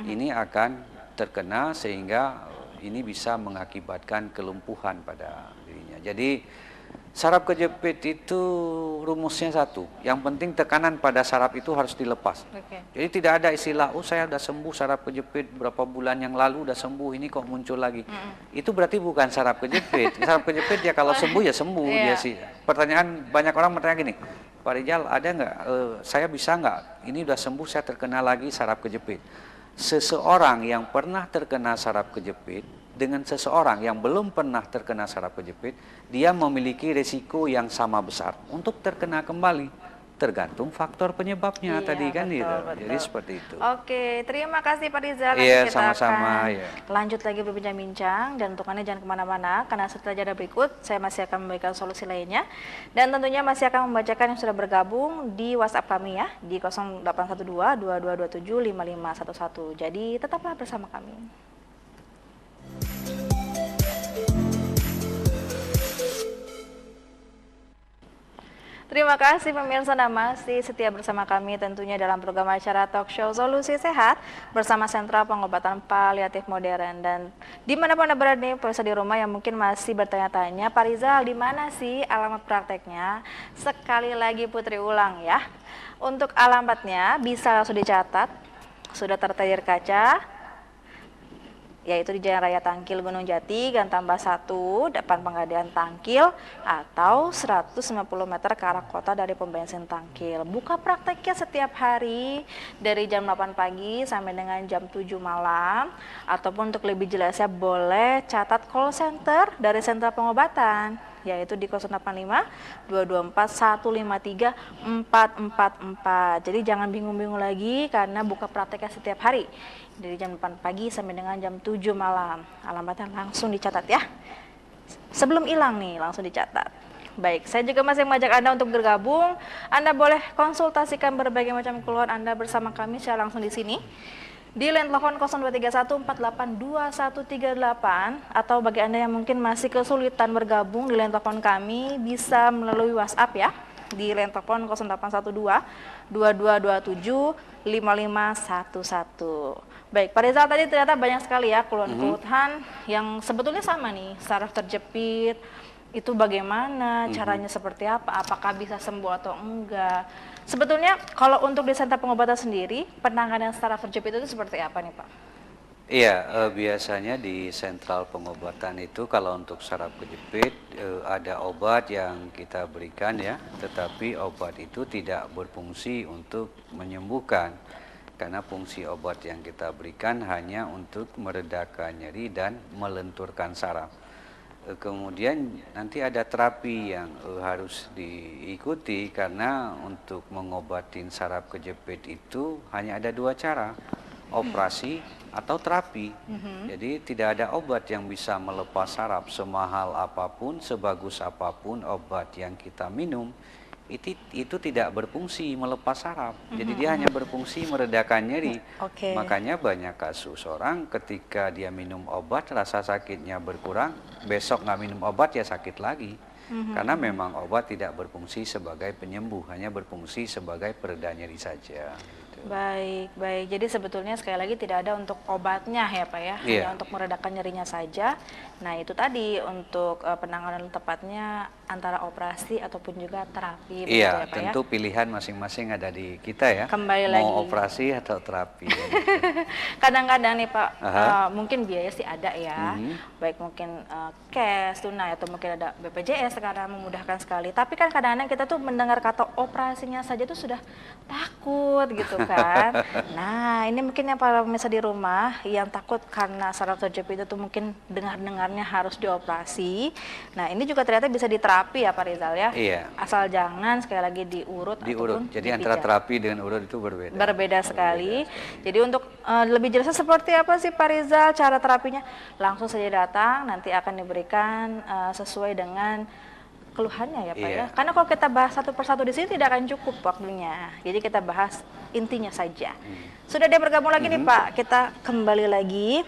ini akan terkena sehingga ini bisa mengakibatkan kelumpuhan pada dirinya. Jadi Saraf kejepit itu rumusnya satu. Yang penting tekanan pada saraf itu harus dilepas. Oke. Jadi tidak ada istilah, oh saya udah sembuh saraf kejepit berapa bulan yang lalu udah sembuh, ini kok muncul lagi. Itu berarti bukan saraf kejepit. Saraf kejepit ya kalau sembuh ya sembuh dia Iya. sih. Pertanyaan banyak orang bertanya gini, Pak Rijal ada nggak, saya bisa nggak, ini udah sembuh saya terkena lagi saraf kejepit. Seseorang yang pernah terkena saraf kejepit dengan seseorang yang belum pernah terkena saraf kejepit, dia memiliki resiko yang sama besar untuk terkena kembali. Tergantung faktor penyebabnya Iya, tadi kan betul, gitu. betul. Jadi seperti itu. Oke, terima kasih Pak Rizal. Iya, Nanti kita sama-sama, akan ya. lanjut lagi berbincang-bincang, dan untuk Anda jangan kemana-mana, karena setelah jeda berikut saya masih akan memberikan solusi lainnya, dan tentunya masih akan membacakan yang sudah bergabung di WhatsApp kami ya, di 0812 2227 5511. Jadi tetaplah bersama kami. Terima kasih pemirsa, Anda masih setia bersama kami tentunya dalam program acara Talk Show Solusi Sehat bersama Sentra Pengobatan Paliatif Modern. Dan dimanapun Anda berada nih, pemirsa di rumah yang mungkin masih bertanya-tanya, Pak Rizal di mana sih alamat prakteknya? Sekali lagi Putri ulang ya. Untuk alamatnya bisa langsung dicatat, sudah tertayar kaca, yaitu di Jalan Raya Tangkil Gunung Jati, Gang Tambah 1, depan Pengadilan Tangkil, atau 150 meter ke arah kota dari pom bensin Tangkil. Buka prakteknya setiap hari dari jam 8 pagi sampai dengan jam 7 malam, ataupun untuk lebih jelasnya boleh catat call center dari sentra pengobatan, yaitu di 085 224 153 444. Jadi jangan bingung-bingung lagi karena buka prakteknya setiap hari dari jam 8 pagi sampai dengan jam 7 malam. Alamatnya langsung dicatat ya. Sebelum hilang nih, langsung dicatat. Baik, saya juga masih mengajak Anda untuk bergabung. Anda boleh konsultasikan berbagai macam keluhan Anda bersama kami secara langsung di sini. Di line telepon 0231 482138, atau bagi Anda yang mungkin masih kesulitan bergabung di line telepon kami bisa melalui WhatsApp ya. Di line telepon 0812 2227 5511. Baik, Pak Rizal, tadi ternyata banyak sekali ya keluhan-keluhan yang sebetulnya sama nih, saraf terjepit, itu bagaimana, caranya seperti apa, apakah bisa sembuh atau enggak. Sebetulnya kalau untuk di sentra pengobatan sendiri, penanganan saraf terjepit itu seperti apa nih Pak? Iya, biasanya di sentral pengobatan itu kalau untuk saraf kejepit ada obat yang kita berikan ya, tetapi obat itu tidak berfungsi untuk menyembuhkan. Karena fungsi obat yang kita berikan hanya untuk meredakan nyeri dan melenturkan saraf. Kemudian nanti ada terapi yang harus diikuti karena untuk mengobatin saraf kejepit itu hanya ada dua cara, operasi atau terapi. Jadi tidak ada obat yang bisa melepas saraf, semahal apapun, sebagus apapun obat yang kita minum. Itu tidak berfungsi melepas saraf. Jadi dia hanya berfungsi meredakan nyeri. Oke. Makanya banyak kasus orang ketika dia minum obat rasa sakitnya berkurang, besok nggak minum obat ya sakit lagi. Karena memang obat tidak berfungsi sebagai penyembuh, hanya berfungsi sebagai pereda nyeri saja. Gitu. Baik, baik. Jadi sebetulnya sekali lagi tidak ada untuk obatnya ya Pak ya, Iya. hanya untuk meredakan nyerinya saja. Nah itu tadi untuk penanganan tepatnya antara operasi ataupun juga terapi. begitu Iya, ya, Pak tentu ya? pilihan masing-masing ada di kita ya. Kembali Mau lagi. operasi atau terapi. Kadang-kadang nih Pak, Aha. mungkin biaya sih ada ya, baik mungkin cash, tunai, atau mungkin ada BPJS sekarang memudahkan sekali. Tapi kan kadang-kadang kita tuh mendengar kata operasinya saja tuh sudah takut gitu kan. Nah ini mungkin yang para pemirsa di rumah yang takut karena saraf terjepit itu mungkin dengar-dengarnya harus dioperasi. Nah ini juga ternyata bisa diterapi ya Pak Rizal ya. Iya. Asal jangan sekali lagi diurut ataupun Jadi antara dipijat. terapi dengan urut itu berbeda. Berbeda sekali. Jadi untuk lebih jelasnya seperti apa sih Pak Rizal cara terapinya? Langsung saja datang, nanti akan diberikan sesuai dengan keluhannya ya Pak Iya. ya. Karena kalau kita bahas satu persatu di sini tidak akan cukup waktunya. Jadi kita bahas intinya saja. Sudah dia bergabung lagi nih Pak. Kita kembali lagi.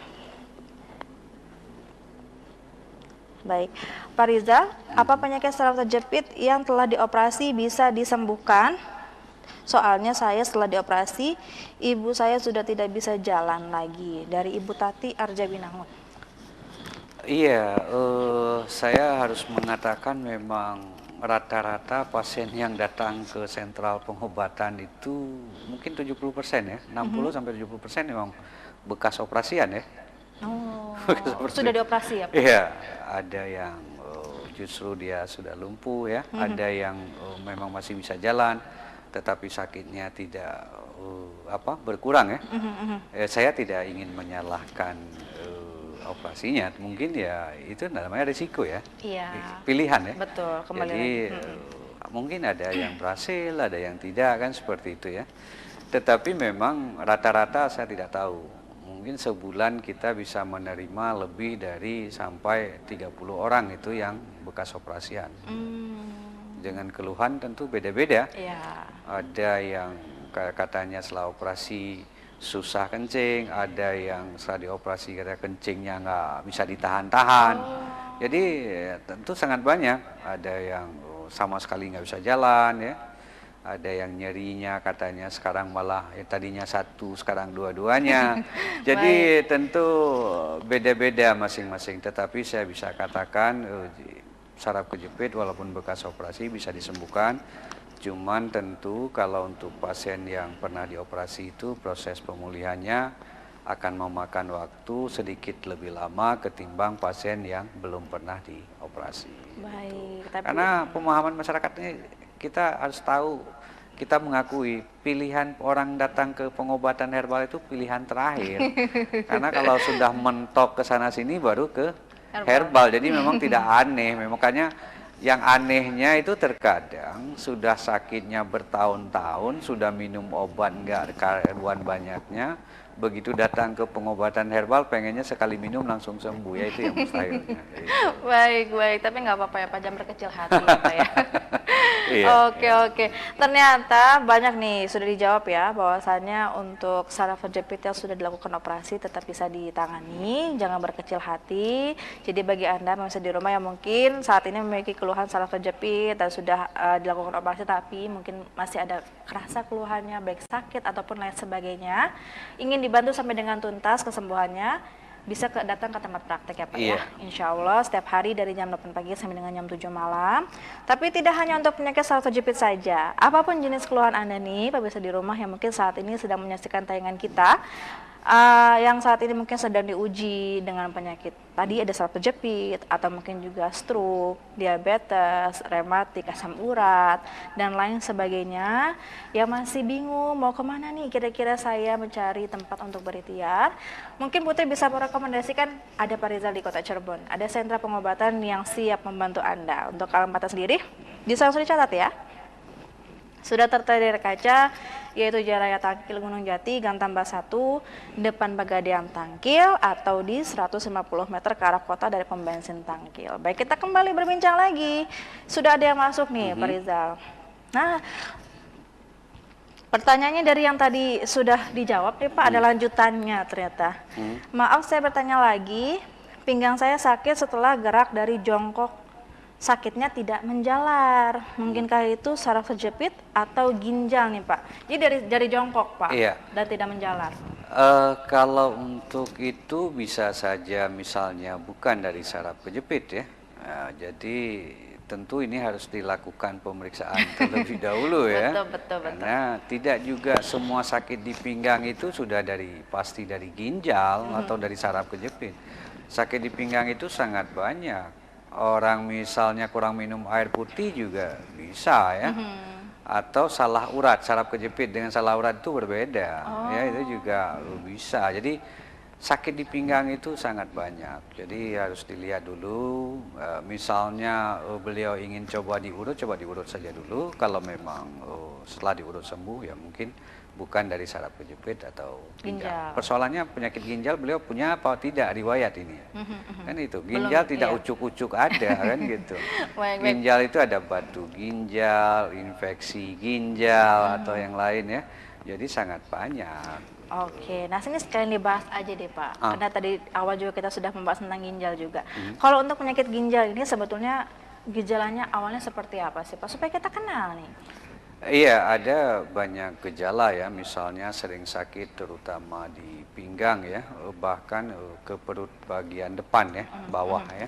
Baik, Pak Rizal, apa penyakit saraf terjepit yang telah dioperasi bisa disembuhkan? Soalnya saya setelah dioperasi, ibu saya sudah tidak bisa jalan lagi. Dari Ibu Tati Arjawinangun. Iya, saya harus mengatakan memang rata-rata pasien yang datang ke sentral pengobatan itu mungkin 70% ya, 60-70% memang bekas operasian ya. Oh, Bekas sudah operasi. dioperasi ya Pak? Iya, ada yang justru dia sudah lumpuh ya, Mhm. ada yang memang masih bisa jalan, tetapi sakitnya tidak berkurang ya. Mhm, mhm. Saya tidak ingin menyalahkan operasinya, mungkin ya itu namanya risiko ya, Iya, pilihan ya. betul, kembali Jadi lagi. Mhm. mungkin ada yang berhasil, ada yang tidak kan seperti itu ya. Tetapi memang rata-rata saya tidak tahu. Mungkin sebulan kita bisa menerima lebih dari sampai 30 orang itu yang bekas operasian. Mmm, Dengan keluhan tentu beda-beda. iya. Ada yang katanya setelah operasi susah kencing, ada yang setelah dioperasi katanya kencingnya nggak bisa ditahan-tahan. Oh, Jadi tentu sangat banyak. Ada yang sama sekali nggak bisa jalan ya. Ada yang nyerinya katanya sekarang malah tadinya satu sekarang dua-duanya. baik. Jadi tentu beda-beda masing-masing. Tetapi saya bisa katakan saraf kejepit walaupun bekas operasi bisa disembuhkan. Cuman tentu kalau untuk pasien yang pernah dioperasi itu proses pemulihannya akan memakan waktu sedikit lebih lama ketimbang pasien yang belum pernah dioperasi. Itu. Baik, tapi Karena pemahaman masyarakat ini kita harus tahu, kita mengakui pilihan orang datang ke pengobatan herbal itu pilihan terakhir. Karena kalau sudah mentok ke sana sini baru ke herbal. herbal. Jadi memang tidak aneh. Makanya yang anehnya itu terkadang sudah sakitnya bertahun-tahun, sudah minum obat nggak karuan banyaknya, begitu datang ke pengobatan herbal pengennya sekali minum langsung sembuh, ya itu yang mustahilnya. Itu. Baik, baik, tapi nggak apa-apa ya Pak, jangan berkecil hati ya Pak ya. Iya, Oke, oke. Ternyata banyak nih sudah dijawab ya bahwasannya untuk saraf kejepit yang sudah dilakukan operasi tetap bisa ditangani, jangan berkecil hati. Jadi bagi Anda pemirsa di rumah yang mungkin saat ini memiliki keluhan saraf kejepit dan sudah dilakukan operasi tapi mungkin masih ada kerasa keluhannya baik sakit ataupun lain sebagainya, ingin dibantu sampai dengan tuntas kesembuhannya, bisa datang ke tempat praktek ya Pak ya. iya, Insya Allah setiap hari dari jam 8 pagi sampai dengan jam 7 malam. Tapi tidak hanya untuk penyakit saraf kejepit saja. Apapun jenis keluhan Anda nih, pemirsa di rumah yang mungkin saat ini sedang menyaksikan tayangan kita, yang saat ini mungkin sedang diuji dengan penyakit tadi ada saraf kejepit atau mungkin juga stroke, diabetes, rematik, asam urat dan lain sebagainya, yang masih bingung mau kemana nih kira-kira saya mencari tempat untuk berikhtiar, mungkin Putri bisa merekomendasikan ada Pak Rizal di Kota Cirebon, ada sentra pengobatan yang siap membantu Anda. Untuk alamatnya sendiri bisa langsung dicatat ya. Sudah tertera di kaca, yaitu Jalan Raya Tangkil Gunung Jati, Gang Tambah 1, depan Pegadaian Tangkil, atau di 150 meter ke arah kota dari pom bensin Tangkil. Baik, kita kembali berbincang lagi. Sudah ada yang masuk nih, Pak Rizal. Nah, pertanyaannya dari yang tadi sudah dijawab nih Pak, ada lanjutannya ternyata. Maaf saya bertanya lagi, pinggang saya sakit setelah gerak dari jongkok, sakitnya tidak menjalar. Mungkinkah itu saraf kejepit atau ginjal nih Pak? Jadi dari jongkok Pak, iya. dan tidak menjalar. Kalau untuk itu bisa saja misalnya bukan dari saraf kejepit ya. Jadi tentu ini harus dilakukan pemeriksaan terlebih dahulu ya. Betul, betul, betul. Karena tidak juga semua sakit di pinggang itu sudah pasti dari ginjal atau dari saraf kejepit. Sakit di pinggang itu sangat banyak. Orang misalnya kurang minum air putih juga bisa ya. Atau salah urat, saraf kejepit dengan salah urat itu berbeda. Ya, itu juga bisa. Jadi sakit di pinggang itu sangat banyak. Jadi harus dilihat dulu. Misalnya beliau ingin coba diurut saja dulu. Kalau memang setelah diurut sembuh ya mungkin bukan dari saraf kejepit atau ginjal. Persoalannya penyakit ginjal beliau punya apa tidak riwayat ini. Kan itu, ginjal tidak ucuk-ucuk ada kan gitu. Ginjal itu ada batu ginjal, infeksi ginjal atau yang lain ya. Jadi sangat banyak. Oke, nah sini sekalian dibahas aja deh Pak. Karena tadi awal juga kita sudah membahas tentang ginjal juga. Kalau untuk penyakit ginjal ini sebetulnya gejalanya awalnya seperti apa sih Pak? Supaya kita kenal nih. Iya, ada banyak gejala ya, misalnya sering sakit terutama di pinggang ya, bahkan ke perut bagian depan ya, bawah ya.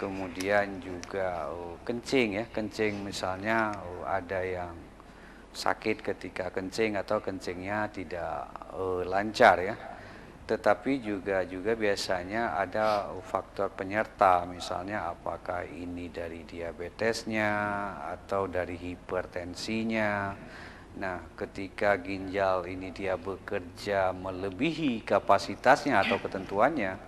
Kemudian juga kencing ya, kencing misalnya ada yang sakit ketika kencing atau kencingnya tidak lancar ya. Tetapi juga biasanya ada faktor penyerta, misalnya apakah ini dari diabetesnya atau dari hipertensinya. Nah, ketika ginjal ini dia bekerja melebihi kapasitasnya atau ketentuannya,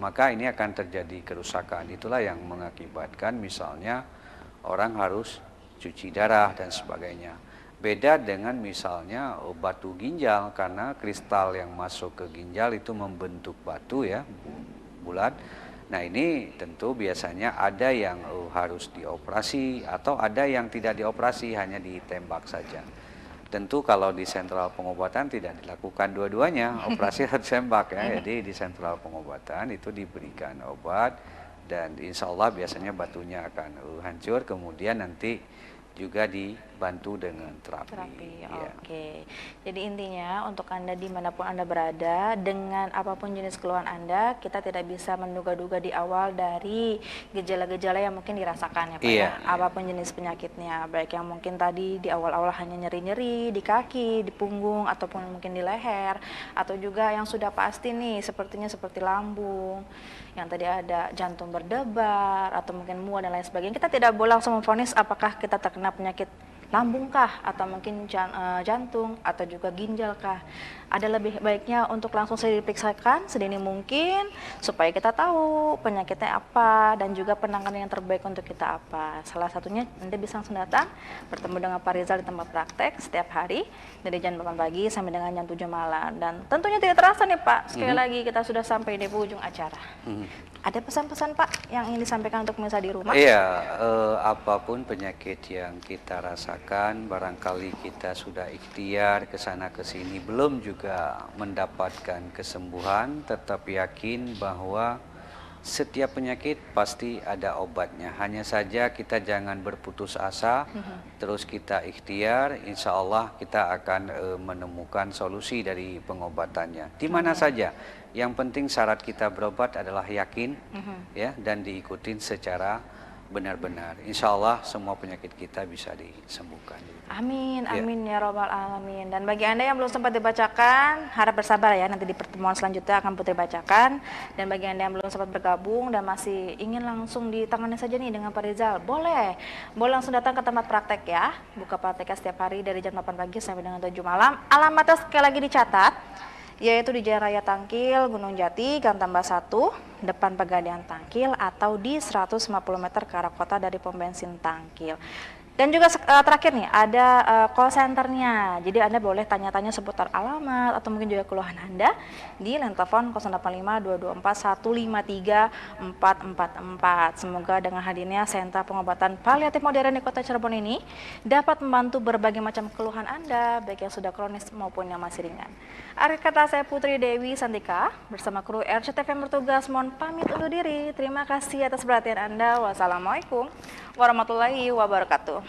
maka ini akan terjadi kerusakan. Itulah yang mengakibatkan misalnya orang harus cuci darah dan sebagainya. Beda dengan misalnya batu ginjal, karena kristal yang masuk ke ginjal itu membentuk batu ya, bulat. Nah ini tentu biasanya ada yang harus dioperasi atau ada yang tidak dioperasi, hanya ditembak saja. Tentu kalau di sentral pengobatan tidak dilakukan dua-duanya, operasi harus tembak ya. Jadi di sentral pengobatan itu diberikan obat dan insya Allah biasanya batunya akan hancur, kemudian nanti juga dibantu dengan terapi. Ya. Oke. Jadi intinya untuk Anda dimanapun Anda berada, dengan apapun jenis keluhan Anda, kita tidak bisa menduga-duga di awal dari gejala-gejala yang mungkin dirasakan ya Pak Iya, ya. Apapun jenis penyakitnya, baik yang mungkin tadi di awal-awal hanya nyeri-nyeri di kaki, di punggung, ataupun mungkin di leher, atau juga yang sudah pasti nih sepertinya seperti lambung, yang tadi ada jantung berdebar, atau mungkin mual dan lain sebagainya. Kita tidak boleh langsung memvonis apakah kita terkena penyakit lambung kah, atau mungkin jantung, atau juga ginjal kah. Ada lebih baiknya untuk langsung saja diperiksakan sedini mungkin supaya kita tahu penyakitnya apa dan juga penanganan yang terbaik untuk kita apa. Salah satunya Anda bisa langsung datang bertemu dengan Pak Rizal di tempat praktek setiap hari dari jam 8 pagi sampai dengan jam 7 malam. Dan tentunya tidak terasa nih Pak, sekali lagi kita sudah sampai di ujung acara. Ada pesan-pesan Pak yang ingin disampaikan untuk pemirsa di rumah? Iya, apapun penyakit yang kita rasakan, barangkali kita sudah ikhtiar ke sana ke sini belum juga mendapatkan kesembuhan, tetap yakin bahwa setiap penyakit pasti ada obatnya. Hanya saja kita jangan berputus asa, terus kita ikhtiar, insya Allah kita akan menemukan solusi dari pengobatannya. Di mana saja, yang penting syarat kita berobat adalah yakin ya, dan diikutin secara benar-benar. Insya Allah semua penyakit kita bisa disembuhkan. Amin, amin ya robbal alamin. Dan bagi Anda yang belum sempat dibacakan, harap bersabar ya, nanti di pertemuan selanjutnya akan Putri bacakan. Dan bagi Anda yang belum sempat bergabung dan masih ingin langsung ditangani saja nih dengan Pak Rizal, boleh langsung datang ke tempat praktek ya. Buka prakteknya setiap hari dari jam 8 pagi sampai dengan 7 malam. Alamatnya sekali lagi dicatat, yaitu di Jalan Raya Tangkil, Gunung Jati, Gang Tambah 1, depan Pegadaian Tangkil, atau di 150 meter ke arah kota dari pom bensin Tangkil. Dan juga terakhir nih, ada call centernya. Jadi Anda boleh tanya-tanya seputar alamat atau mungkin juga keluhan Anda di line telepon 085224153444. Semoga dengan hadirnya sentra pengobatan paliatif modern di Kota Cirebon ini dapat membantu berbagai macam keluhan Anda, baik yang sudah kronis maupun yang masih ringan. Akhir kata saya Putri Dewi Santika bersama kru RCTV yang bertugas mohon pamit undur diri. Terima kasih atas perhatian Anda. Wassalamualaikum warahmatullahi wabarakatuh.